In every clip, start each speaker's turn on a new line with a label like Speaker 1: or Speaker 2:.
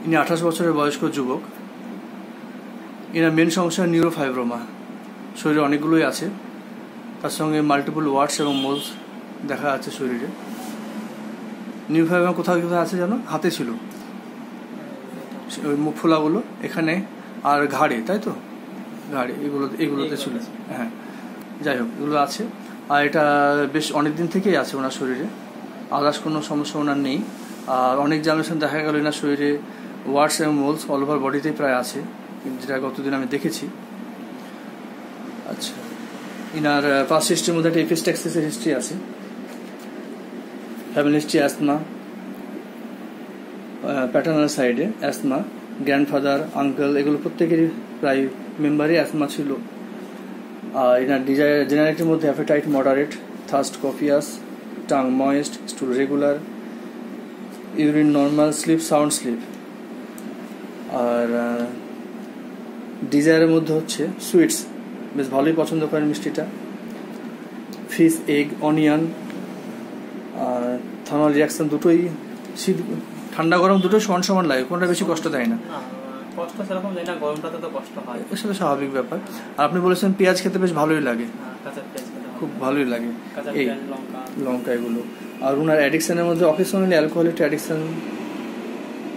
Speaker 1: ইনি 28 বছরের বয়স্ক যুবক। এনার মেন সমস্যা নিউরোফাইব্রোমা, শরীরে অনেকগুলোই আছে, তার সঙ্গে মাল্টিপল ওয়ার্ডস এবং মোলস দেখা যাচ্ছে শরীরে। নিউরোফাইব্রোমা কোথাও কোথাও আছে যেন, হাতে ছিল ওই মুখ ফোলাগুলো এখানে আর ঘাড়ে, তাই তো ঘাড়ে এগুলোতে ছিল। হ্যাঁ, যাই হোক, এগুলো আছে। আর এটা বেশ অনেক দিন থেকেই আছে ওনার শরীরে, আদার্স কোনো সমস্যা ওনার নেই। আর অনেক জার্মিনেশন দেখা গেল এনার শরীরে ওয়ার্ডস এবং মোলস অল ওভার বডিতেই প্রায় আছে, যেটা গতদিন আমি দেখেছি। আচ্ছা, ইনার পাস্ট হিস্ট্রির মধ্যে একটা এপিস্ট্যাক্সিসের হিস্ট্রি আছে, ফ্যামিলি হিস্ট্রি অ্যাসমা, প্যাটার্নাল সাইডে অ্যাসমা, গ্র্যান্ডফাদার, আঙ্কেল এগুলো প্রত্যেকেরই প্রায় মেম্বারই অ্যাসমা ছিল। আর এনার জেনারেটির মধ্যে appetite moderate, thirst copious, tongue moist, stool regular, urine normal, sleep sound sleep. আর ডিজায়ারের মধ্যে হচ্ছে সুইটস, বেশ ভালোই পছন্দ করেন মিষ্টিটা, ফিশ, এগ, অনিয়ন। আর থার্মাল রিয়াকশন দুটোই, শীত ঠান্ডা গরম দুটোই সমান সমান লাগে, কোনটা বেশি কষ্ট দেয় না।
Speaker 2: কষ্ট সেরকম দেয় না, গরমটাতে তো কষ্ট হয়,
Speaker 1: এর সাথে স্বাভাবিক ব্যাপার। আর আপনি বলেছেন পেঁয়াজ খেতে বেশ ভালোই লাগে, খুব ভালোই লাগে এই লঙ্কা এগুলো। আর ওনার অ্যাডিকশানের মধ্যে অকেশনালি অ্যালকোহলিক অ্যাডিকশান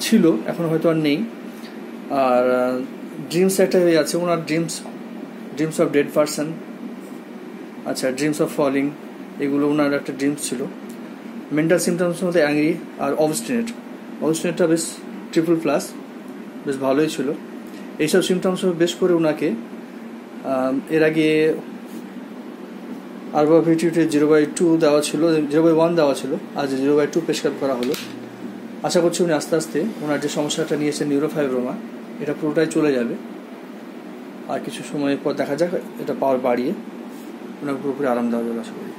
Speaker 1: ছিল, এখন হয়তো আর নেই। আর ড্রিমস একটা আছে ওনার, ড্রিমস অফ ডেড পারসন, আচ্ছা, ড্রিমস অফ ফলিং, এগুলো ওনার একটা ড্রিমস ছিল। মেন্টাল সিমটমসের মধ্যে অ্যাংরি আর অবস্টিনেটটা বেশ ট্রিপল+, বেশ ভালোই ছিল। এইসব সিমটমস বেশ করে ওনাকে এর আগে আরবাভিটিউটে 0/2 দেওয়া ছিল, 0/1 দেওয়া ছিল, আজ 0/2 প্রেসক্রাইব করা হলো। আশা করছি উনি আস্তে আস্তে ওনার যে সমস্যাটা নিয়েছে নিউরোফাইব্রোমা, এটা পুরোটাই চলে যাবে। আর কিছু সময় পর দেখা যাক এটা পাওয়ার বাড়িয়ে ওনাকে পুরোপুরি আরাম দেওয়া যাবে আশা করি।